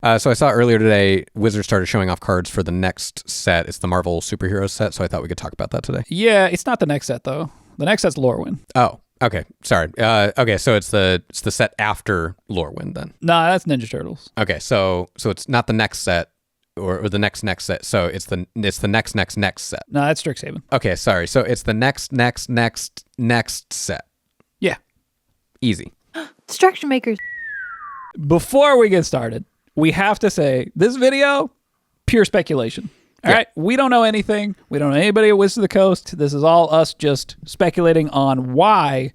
So I saw earlier today, Wizards started showing off cards for the next set. It's the Marvel Superheroes set, so I thought we could talk about that today. Yeah, it's not the next set, though. The next set's Lorwyn. Oh, okay. Sorry. Okay, so it's the set after Lorwyn then. Nah, that's Ninja Turtles. Okay, so it's not the next set or the next set. So it's the next set. No, that's Strixhaven. Okay, sorry. So it's the next set. Yeah. Easy. Distraction makers. Before we get started, we have to say this video, pure speculation. All right, we don't know anything. We don't know anybody at Wizards of the Coast. This is all us just speculating on why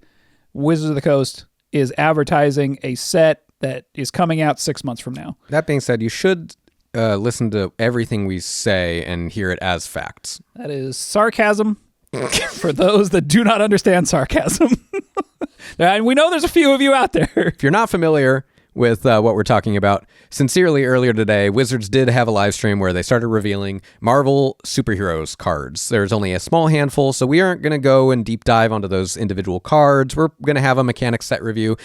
Wizards of the Coast is advertising a set that is coming out 6 months from now. That being said, you should listen to everything we say and hear it as facts. That is sarcasm for those that do not understand sarcasm. And we know there's a few of you out there. If you're not familiar with what we're talking about, sincerely, earlier today, Wizards did have a live stream where they started revealing Marvel Superheroes cards. There's only a small handful, so we aren't going to go and deep dive onto those individual cards. We're going to have a mechanics set review,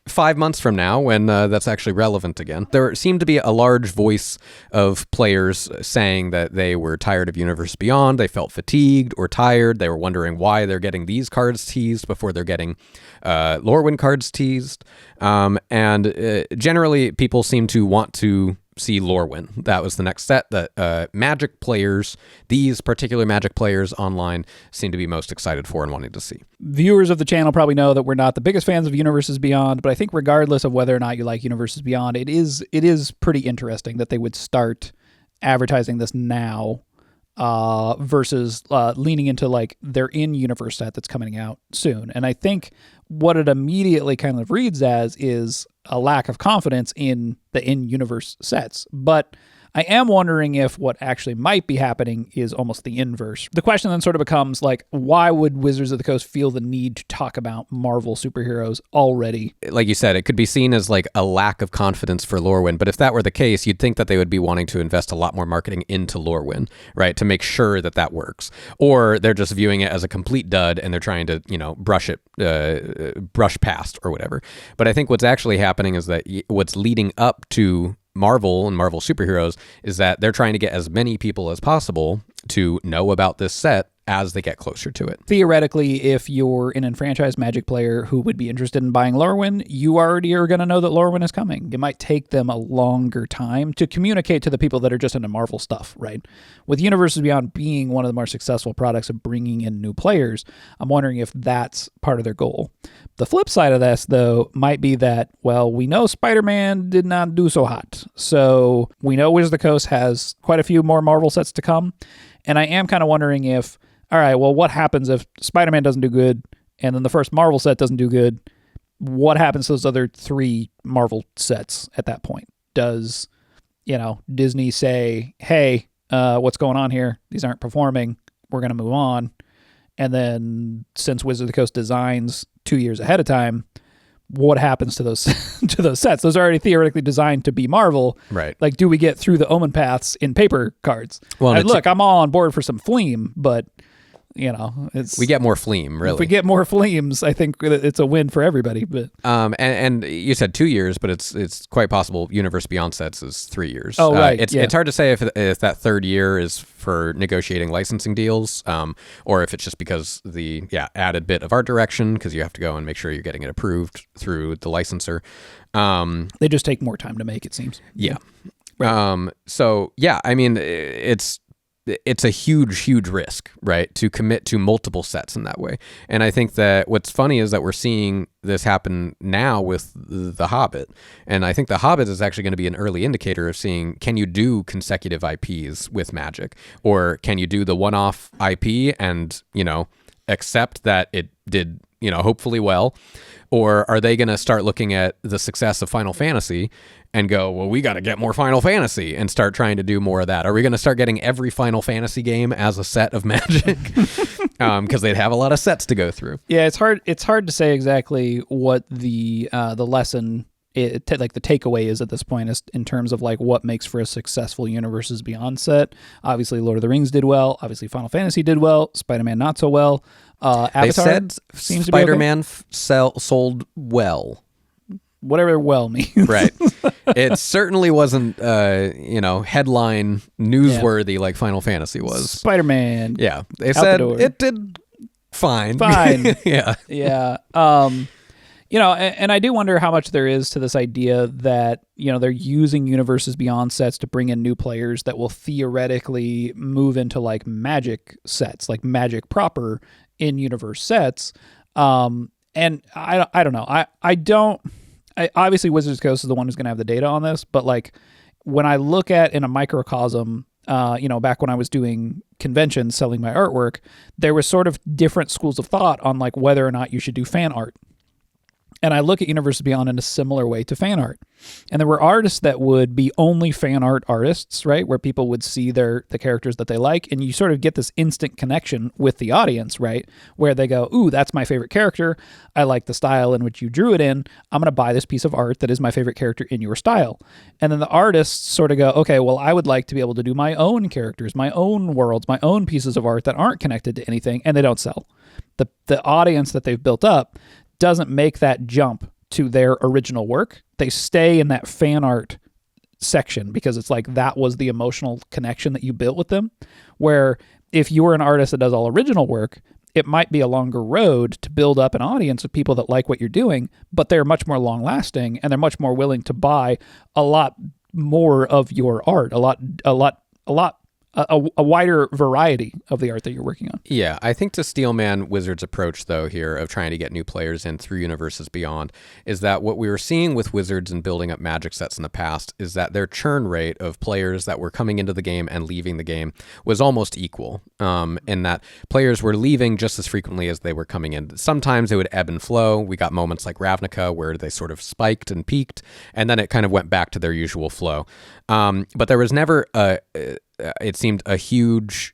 5 months from now when that's actually relevant again. There seemed to be a large voice of players saying that they were tired of Universe Beyond. They felt fatigued or tired. They were wondering why they're getting these cards teased before they're getting Lorwyn cards teased. And generally, people seem to want to see Lorwyn. That was the next set that Magic players, these particular Magic players online, seem to be most excited for and wanting to see. Viewers of the channel probably know that we're not the biggest fans of Universes Beyond, but I think regardless of whether or not you like Universes Beyond, it is pretty interesting that they would start advertising this now versus leaning into like their in-universe set that's coming out soon. And I think what it immediately kind of reads as is a lack of confidence in the in-universe sets. But I am wondering if what actually might be happening is almost the inverse. The question then sort of becomes like, why would Wizards of the Coast feel the need to talk about Marvel superheroes already? Like you said, it could be seen as like a lack of confidence for Lorwyn, but if that were the case, you'd think that they would be wanting to invest a lot more marketing into Lorwyn, right, to make sure that that works. Or they're just viewing it as a complete dud and they're trying to, brush past or whatever. But I think what's actually happening is that what's leading up to Marvel and Marvel superheroes is that they're trying to get as many people as possible to know about this set as they get closer to it. Theoretically, if you're an enfranchised Magic player who would be interested in buying Lorwyn, you already are going to know that Lorwyn is coming. It might take them a longer time to communicate to the people that are just into Marvel stuff, right? With Universes Beyond being one of the more successful products of bringing in new players, I'm wondering if that's part of their goal. The flip side of this, though, might be that, well, we know Spider-Man did not do so hot. So we know Wizards of the Coast has quite a few more Marvel sets to come. And I am kind of wondering if, all right, well, what happens if Spider-Man doesn't do good and then the first Marvel set doesn't do good? What happens to those other 3 Marvel sets at that point? Does, Disney say, hey, what's going on here? These aren't performing. We're going to move on. And then since Wizards of the Coast designs 2 years ahead of time, what happens to those to those sets? Those are already theoretically designed to be Marvel. Right. Like, do we get through the Omen paths in paper cards? Well, look, I'm all on board for some Fleam, but we get more Fleam, really. If we get more Fleams, I think it's a win for everybody. But and you said 2 years, but it's quite possible Universe Beyond sets is 3 years. Oh, right. It's hard to say if that third year is for negotiating licensing deals, or if it's just because the added bit of art direction, because you have to go and make sure you're getting it approved through the licensor. They just take more time to make, it seems. Yeah. Right. I mean, it's a huge risk, right, to commit to multiple sets in that way. And I think that what's funny is that we're seeing this happen now with The Hobbit. And I think The Hobbit is actually going to be an early indicator of seeing, can you do consecutive IPs with Magic? Or can you do the one-off IP and, accept that it did, hopefully well? Or are they going to start looking at the success of Final Fantasy and go, well, we got to get more Final Fantasy and start trying to do more of that? Are we going to start getting every Final Fantasy game as a set of Magic? Because they'd have a lot of sets to go through. Yeah, it's hard to say exactly what the lesson, the takeaway is at this point, is in terms of like what makes for a successful Universes Beyond set. Obviously, Lord of the Rings did well. Obviously, Final Fantasy did well. Spider-Man not so well. Avatar they said seems Spider-Man to be okay. sold well. whatever well means. Right. It certainly wasn't, headline newsworthy like Final Fantasy was. Spider-Man. Yeah. They Out said the door. it did fine. Yeah. Yeah. And I do wonder how much there is to this idea that, they're using Universes Beyond sets to bring in new players that will theoretically move into like Magic sets, like Magic proper in universe sets. And I don't know. Obviously Wizards Coast is the one who's going to have the data on this, but like when I look at in a microcosm, back when I was doing conventions selling my artwork, there was sort of different schools of thought on like whether or not you should do fan art. And I look at Universes Beyond in a similar way to fan art. And there were artists that would be only fan art artists, right? Where people would see the characters that they like. And you sort of get this instant connection with the audience, right? Where they go, ooh, that's my favorite character. I like the style in which you drew it in. I'm going to buy this piece of art that is my favorite character in your style. And then the artists sort of go, okay, well, I would like to be able to do my own characters, my own worlds, my own pieces of art that aren't connected to anything. And they don't sell. The audience that they've built up doesn't make that jump to their original work. They stay in that fan art section because it's like that was the emotional connection that you built with them. Where if you were an artist that does all original work, it might be a longer road to build up an audience of people that like what you're doing, but they're much more long lasting and they're much more willing to buy a lot more of your art, a wider variety of the art that you're working on. Yeah, I think to Steelman Wizards' approach, though, here of trying to get new players in through Universes Beyond is that what we were seeing with Wizards and building up Magic sets in the past is that their churn rate of players that were coming into the game and leaving the game was almost equal, in that players were leaving just as frequently as they were coming in. Sometimes it would ebb and flow. We got moments like Ravnica where they sort of spiked and peaked, and then it kind of went back to their usual flow. But there was never it seemed a huge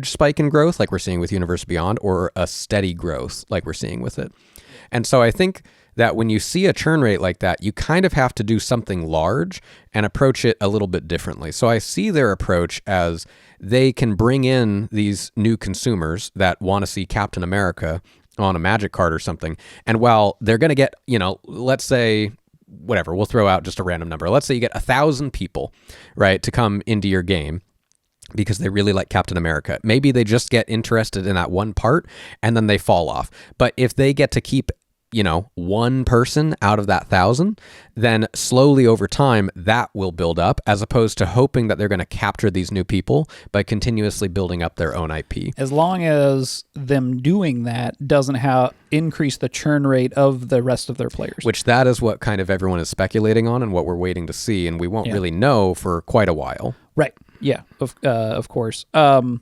spike in growth like we're seeing with Universe Beyond, or a steady growth like we're seeing with it. And so I think that when you see a churn rate like that, you kind of have to do something large and approach it a little bit differently. So I see their approach as they can bring in these new consumers that want to see Captain America on a Magic card or something. And while they're going to get, let's say, whatever, we'll throw out just a random number. Let's say you get 1,000 people, right, to come into your game because they really like Captain America. Maybe they just get interested in that one part and then they fall off. But if they get to keep, one person out of that 1,000, then slowly over time that will build up, as opposed to hoping that they're going to capture these new people by continuously building up their own IP. As long as them doing that doesn't increase the churn rate of the rest of their players. Which that is what kind of everyone is speculating on and what we're waiting to see, and we won't really know for quite a while. Right. Yeah. Of course. I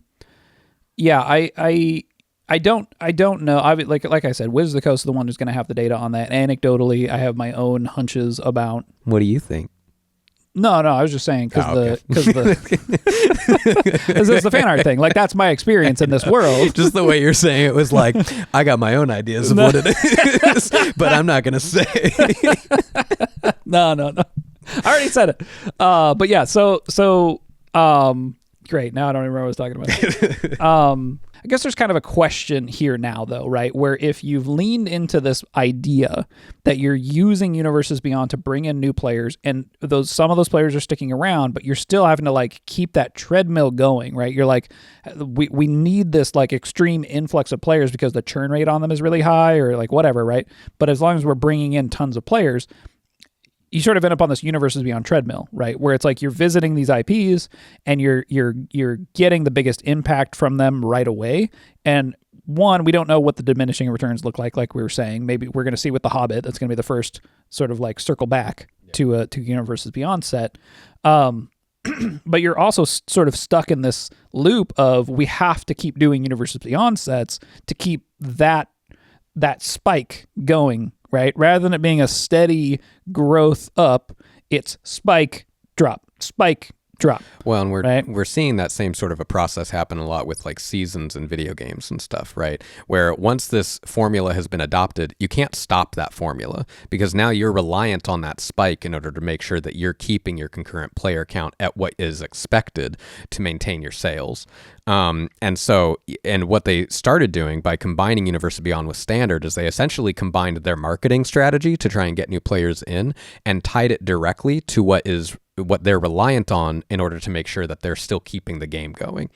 don't know. Like I said, Wizards of the Coast is the one who's going to have the data on that. Anecdotally, I have my own hunches about. What do you think? No, I was just saying because it's the fan art thing. Like that's my experience in this world. Just the way you're saying it was like I got my own ideas of what it is, but I'm not going to say. No. I already said it. But yeah. So great. Now I don't even remember what I was talking about. I guess there's kind of a question here now, though, right? Where if you've leaned into this idea that you're using Universes Beyond to bring in new players, and some of those players are sticking around, but you're still having to like keep that treadmill going, right? You're like, we need this like extreme influx of players because the churn rate on them is really high, or like whatever, right? But as long as we're bringing in tons of players, you sort of end up on this Universes Beyond treadmill, right? Where it's like you're visiting these IPs and you're getting the biggest impact from them right away. And one, we don't know what the diminishing returns look like we were saying. Maybe we're going to see with The Hobbit. That's going to be the first sort of like circle back to Universes Beyond set. But you're also sort of stuck in this loop of we have to keep doing Universes Beyond sets to keep that spike going, right? Rather than it being a steady growth up, it's spike, drop, spike, drop. Well, and we're seeing that same sort of a process happen a lot with like seasons and video games and stuff, right? Where once this formula has been adopted, you can't stop that formula because now you're reliant on that spike in order to make sure that you're keeping your concurrent player count at what is expected to maintain your sales. And what they started doing by combining Universe Beyond with Standard is they essentially combined their marketing strategy to try and get new players in and tied it directly to what they're reliant on in order to make sure that they're still keeping the game going.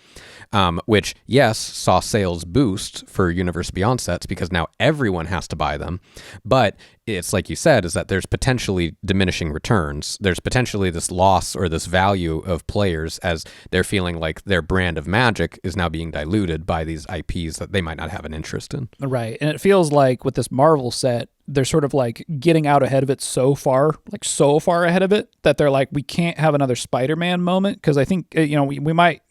Which, yes, saw sales boost for Universe Beyond sets because now everyone has to buy them. But it's like you said, is that there's potentially diminishing returns. There's potentially this loss or this value of players as they're feeling like their brand of Magic is now being diluted by these IPs that they might not have an interest in. Right. And it feels like with this Marvel set, they're sort of like getting out ahead of it so far ahead of it that they're like, we can't have another Spider-Man moment. Because I think, you might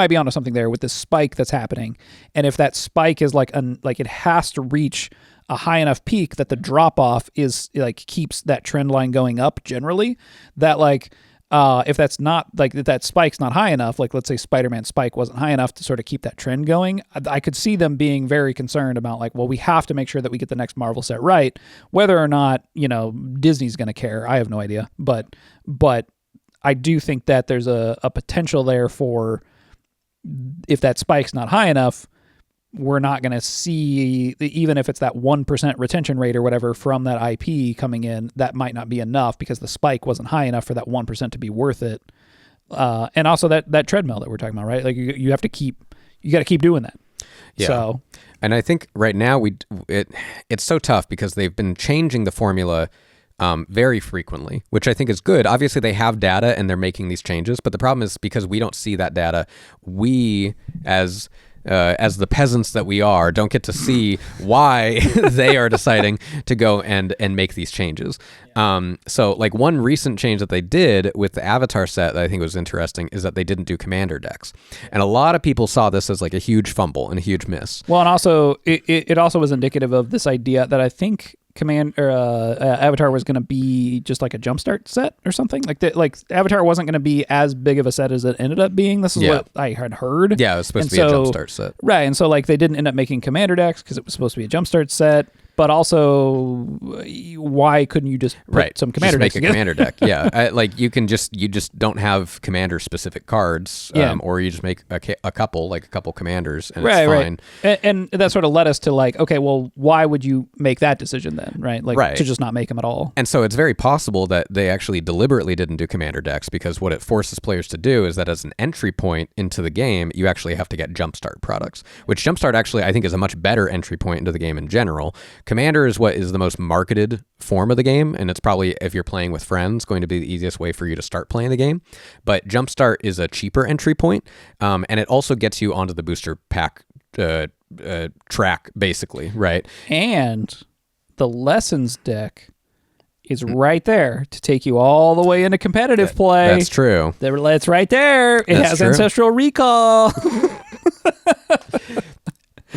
be onto something there with this spike that's happening. And if that spike is like it has to reach a high enough peak that the drop off is like keeps that trend line going up generally, that like, if that's not like that spike's not high enough, like let's say Spider-Man spike wasn't high enough to sort of keep that trend going, I could see them being very concerned about like, well, we have to make sure that we get the next Marvel set right, whether or not, Disney's going to care. I have no idea, but I do think that there's a potential there for if that spike's not high enough, we're not going to see, even if it's that 1% retention rate or whatever from that IP coming in, that might not be enough because the spike wasn't high enough for that 1% to be worth it. And also that treadmill that we're talking about, right? Like you got to keep doing that. Yeah. So, and I think right now it's so tough because they've been changing the formula very frequently, which I think is good. Obviously, they have data and they're making these changes, but the problem is because we don't see that data, we as the peasants that we are, don't get to see why they are deciding to go and make these changes. So like one recent change that they did with the Avatar set that I think was interesting is that they didn't do commander decks. And a lot of people saw this as like a huge fumble and a huge miss. Well, and also it also was indicative of this idea that I think Avatar was going to be just like a jumpstart set or something like Avatar wasn't going to be as big of a set as it ended up being. This is what I had heard. Yeah, it was supposed to be a jumpstart set. Right. And so like they didn't end up making commander decks because it was supposed to be a jumpstart set. But also, why couldn't you just put some commander decks together? Make a commander deck, yeah. Like you just don't have commander specific cards, or you just make a couple commanders, and it's fine. Right. And that sort of led us to like, okay, well, why would you make that decision then, right? Like to just not make them at all. And so it's very possible that they actually deliberately didn't do commander decks because what it forces players to do is that as an entry point into the game, you actually have to get jumpstart products, which jumpstart actually I think is a much better entry point into the game in general. Commander is what is the most marketed form of the game, and it's probably, if you're playing with friends, going to be the easiest way for you to start playing the game. But Jumpstart is a cheaper entry point, and it also gets you onto the booster pack track, basically, right? And the Lessons deck is right there to take you all the way into competitive play. That's true. It's right there. It has true. Ancestral Recall.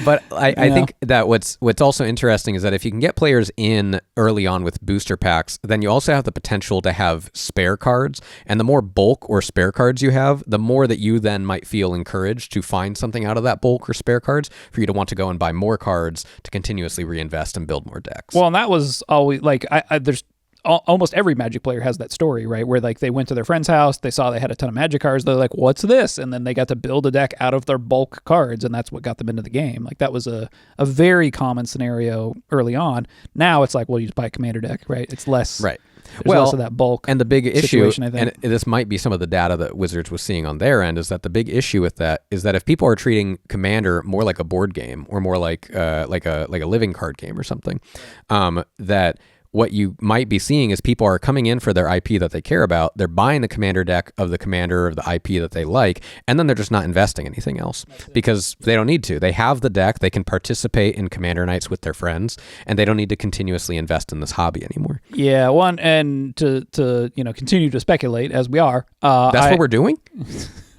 But I think that what's also interesting is that if you can get players in early on with booster packs, then you also have the potential to have spare cards. And the more bulk or spare cards you have, the more that you then might feel encouraged to find something out of that bulk or spare cards for you to want to go and buy more cards to continuously reinvest and build more decks. Well, and that was always like, there's almost every Magic player has that story, right? Where like they went to their friend's house, they saw they had a ton of Magic cards, they're like, what's this? And then they got to build a deck out of their bulk cards, and that's what got them into the game. Like that was a very common scenario early on. Now it's like, well, you just buy a commander deck, right? It's less. Right. Well, less of that bulk. And the big issue, I think. and this might be some of the data that Wizards was seeing on their end, is that the big issue with that is that if people are treating Commander more like a board game or more like a living card game or something, that what you might be seeing is people are coming in for their IP that they care about. They're buying the commander deck of the commander of the IP that they like, and then they're just not investing anything else because they don't need to. They have the deck. They can participate in commander nights with their friends, and they don't need to continuously invest in this hobby anymore. Yeah, one, and to continue to speculate as we are. That's what we're doing?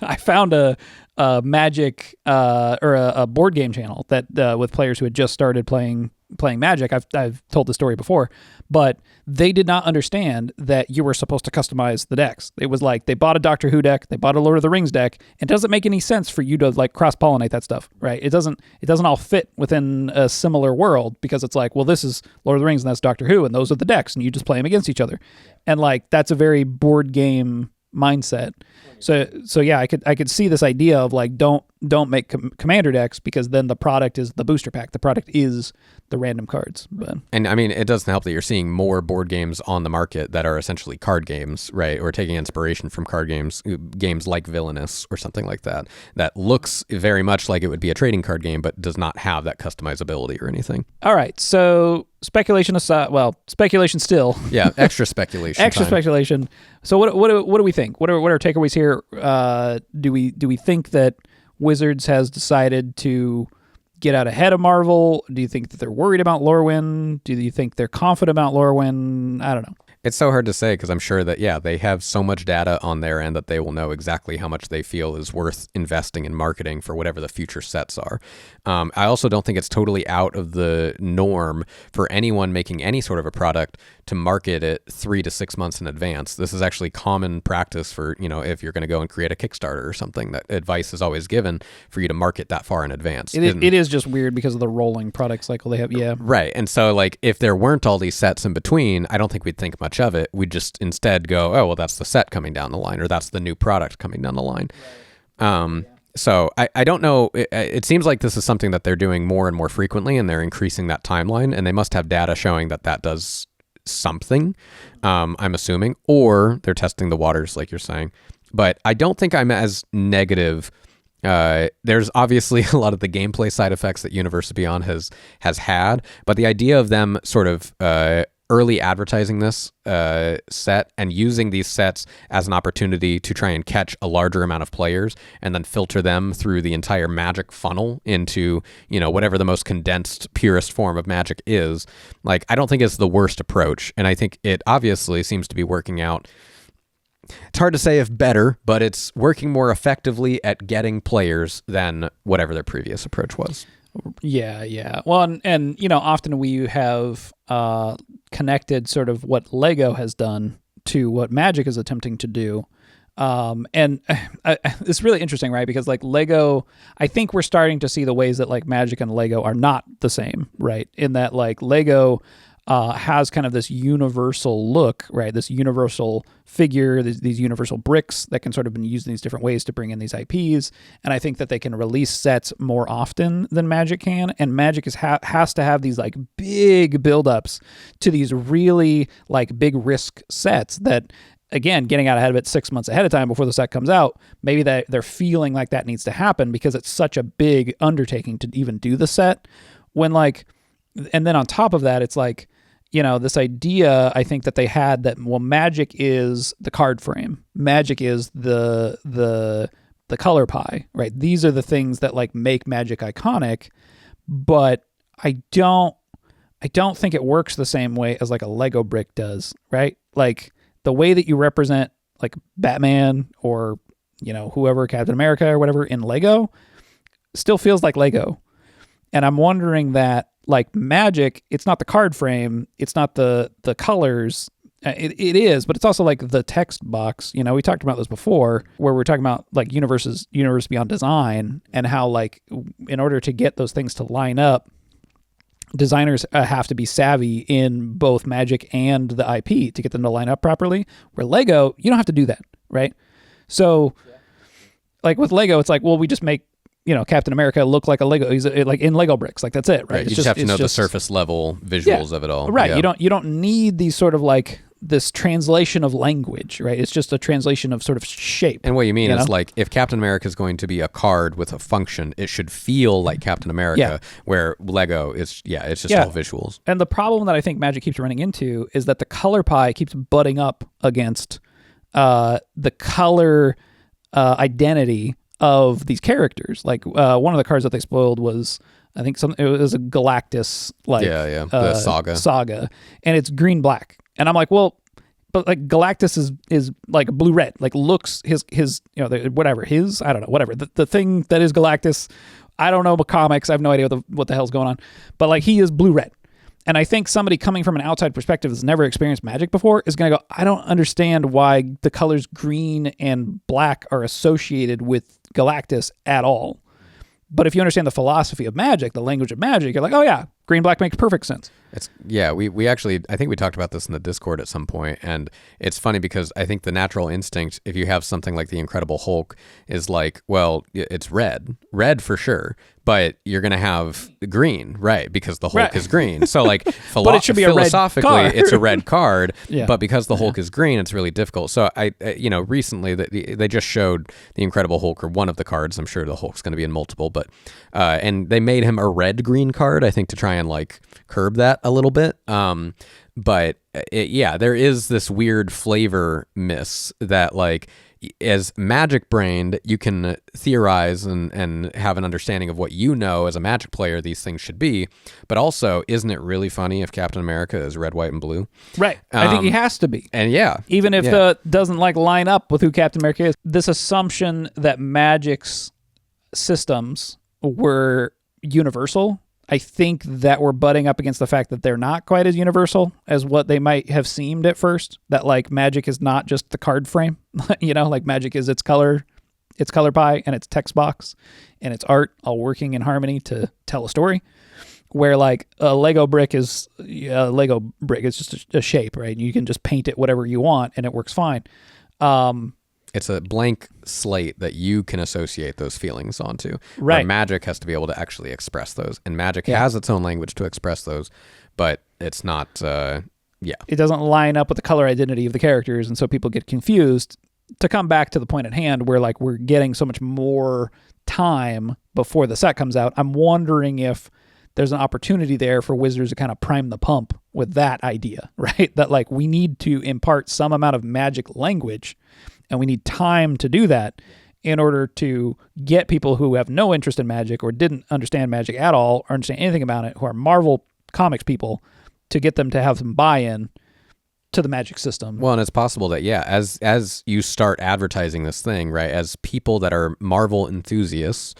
I found a Magic or a board game channel that with players who had just started playing Magic. I've told the story before, but they did not understand that you were supposed to customize the decks. It was like they bought a Doctor Who deck, they bought a Lord of the Rings deck. It doesn't make any sense for you to like cross-pollinate that stuff, right? It doesn't all fit within a similar world because it's like, well, this is Lord of the Rings and that's Doctor Who, and those are the decks, and you just play them against each other. And like that's a very board game mindset. So yeah, I could see this idea of like don't make commander decks, because then the product is the booster pack. The product is the random cards. But And I mean, it doesn't help that you're seeing more board games on the market that are essentially card games, right? Or taking inspiration from card games like Villainous or something like that, that looks very much like it would be a trading card game, but does not have that customizability or anything. all right, so speculation aside, well, speculation still. Yeah, extra speculation. Extra time. speculation. So what do we think? What are our takeaways here? Do we think that Wizards has decided to get out ahead of Marvel? Do you think that they're worried about Lorwyn? Do you think they're confident about Lorwyn? I don't know. It's so hard to say, because I'm sure that, yeah, they have so much data on their end that they will know exactly how much they feel is worth investing in marketing for whatever the future sets are. I also don't think it's totally out of the norm for anyone making any sort of a product to market it 3 to 6 months in advance. This is actually common practice for, if you're going to go and create a Kickstarter or something, that advice is always given for you to market that far in advance. It is just weird because of the rolling product cycle they have. Yeah. Right. And so, like, if there weren't all these sets in between, I don't think we'd think much of it. We'd just instead go, oh, well, that's the set coming down the line, or that's the new product coming down the line. So I don't know. It seems like this is something that they're doing more and more frequently, and they're increasing that timeline, and they must have data showing that does something, I'm assuming, or they're testing the waters, like you're saying. But I don't think I'm as negative. There's obviously a lot of the gameplay side effects that Universes Beyond has had, but the idea of them sort of early advertising this set and using these sets as an opportunity to try and catch a larger amount of players and then filter them through the entire Magic funnel into, whatever the most condensed, purest form of Magic is, like, I don't think it's the worst approach. And I think it obviously seems to be working out. It's hard to say if better, but it's working more effectively at getting players than whatever their previous approach was. Yeah. Well, and often we have connected sort of what Lego has done to what Magic is attempting to do. And it's really interesting, right? Because like Lego, I think we're starting to see the ways that like Magic and Lego are not the same, right? In that like Lego has kind of this universal look, right? This universal figure, these universal bricks that can sort of been used in these different ways to bring in these IPs. And I think that they can release sets more often than Magic can. And Magic has to have these like big buildups to these really like big risk sets that, again, getting out ahead of it 6 months ahead of time before the set comes out, maybe that they're feeling like that needs to happen because it's such a big undertaking to even do the set. And then on top of that, it's like, this idea I think that they had that, well, Magic is the card frame. Magic is the color pie, right? These are the things that like make Magic iconic, but I don't think it works the same way as like a Lego brick does, right? Like the way that you represent like Batman or, whoever, Captain America or whatever in Lego still feels like Lego. And I'm wondering that like Magic, it's not the card frame, it's not the colors. It is, but it's also like the text box. We talked about this before, where we're talking about like Universe Beyond design and how like in order to get those things to line up, designers have to be savvy in both Magic and the IP to get them to line up properly. Where Lego, you don't have to do that, right? So, like with Lego, it's like, well, we just make Captain America look like a Lego. He's like in Lego bricks. Like that's it, right? You just have to know the surface level visuals of it all. Right. Yeah. You don't need these sort of like this translation of language, right? It's just a translation of sort of shape. And what you mean is like if Captain America is going to be a card with a function, it should feel like Captain America, where Lego is, it's just all visuals. And the problem that I think Magic keeps running into is that the color pie keeps butting up against the color identity of these characters. Like one of the cards that they spoiled was, I think it was a Galactus the saga, and it's green black, and I'm like, well, but like Galactus is like blue red, like looks his whatever his, I don't know, whatever the thing that is Galactus. I don't know about comics. I have no idea what the hell's going on, but like he is blue red. And I think somebody coming from an outside perspective that's never experienced Magic before is going to go, I don't understand why the colors green and black are associated with Galactus at all. But if you understand the philosophy of Magic, the language of Magic, you're like, oh yeah, Green black makes perfect sense. We actually, I think we talked about this in the Discord at some point, and it's funny because I think the natural instinct, if you have something like the Incredible Hulk, is like, well, it's red for sure, but you're gonna have green, right? Because the Hulk is green. So like, but it should be philosophically, a red card. it's a red card. Yeah. But because the Hulk is green, it's really difficult. So I recently they just showed the Incredible Hulk, or one of the cards. I'm sure the Hulk's going to be in multiple, but and they made him a red-green card, I think, to try and like curb that a little bit. But there is this weird flavor miss that, like, as magic brained, you can theorize and have an understanding of what you know as a Magic player these things should be. But also, isn't it really funny if Captain America is red, white, and blue? Right. I think he has to be. And even if it doesn't like line up with who Captain America is, this assumption that Magic's systems were universal, I think that we're butting up against the fact that they're not quite as universal as what they might have seemed at first. That like Magic is not just the card frame, like Magic is its color pie and its text box and its art all working in harmony to tell a story. Where like a Lego brick is just a shape, right? You can just paint it whatever you want and it works fine. It's a blank slate that you can associate those feelings onto. Right. Where Magic has to be able to actually express those. And Magic has its own language to express those, but it's not, It doesn't line up with the color identity of the characters, and so people get confused. To come back to the point at hand, where like we're getting so much more time before the set comes out, I'm wondering if there's an opportunity there for Wizards to kind of prime the pump with that idea, right? That like we need to impart some amount of Magic language, and we need time to do that in order to get people who have no interest in Magic or didn't understand Magic at all or understand anything about it, who are Marvel Comics people, to get them to have some buy-in to the Magic system. Well, and it's possible that, as you start advertising this thing, right, as people that are Marvel enthusiasts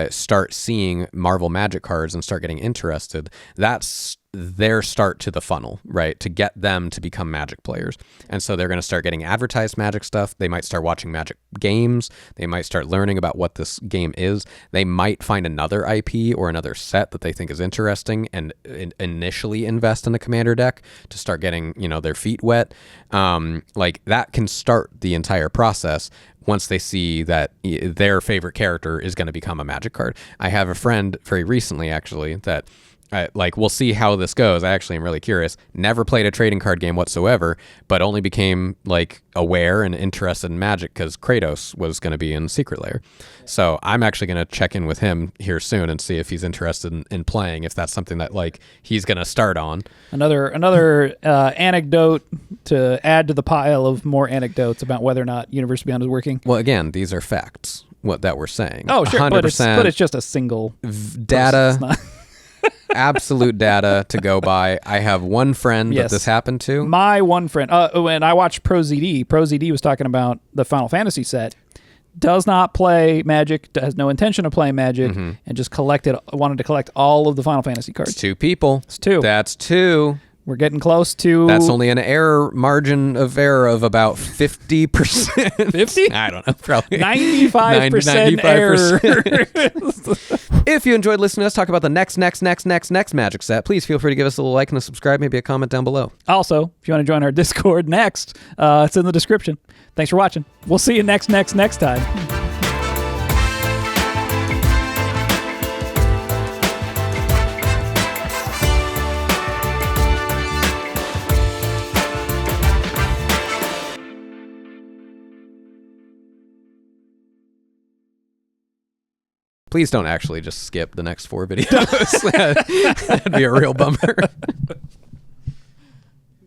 start seeing Marvel Magic cards and start getting interested, that's their start to the funnel, right, to get them to become Magic players. And so they're going to start getting advertised Magic stuff. They might start watching Magic games. They might start learning about what this game is. They might find another IP or another set that they think is interesting and initially invest in a commander deck to start getting, their feet wet. Like that can start the entire process once they see that their favorite character is going to become a Magic card. I have a friend very recently, actually, that we'll see how this goes. I actually am really curious. Never played a trading card game whatsoever, but only became like aware and interested in Magic because Kratos was going to be in Secret Lair. So I'm actually going to check in with him here soon and see if he's interested in playing, if that's something that like he's going to start on. Another anecdote to add to the pile of more anecdotes about whether or not Universe Beyond is working. Well, again, these are facts, what that we're saying. Oh, sure, 100%, but it's just a single data. Absolute data to go by. I have one friend that this happened to. My one friend. When I watched ProZD, ProZD was talking about the Final Fantasy set. Does not play Magic, has no intention of playing Magic, and just wanted to collect all of the Final Fantasy cards. It's two people. It's two. That's two. We're getting close to... That's only an margin of error of about 50%. 50? I don't know. Probably 95% error. If you enjoyed listening to us talk about the next Magic set, please feel free to give us a little like and a subscribe, maybe a comment down below. Also, if you want to join our Discord next, it's in the description. Thanks for watching. We'll see you next time. Please don't actually just skip the next 4 videos. That'd be a real bummer.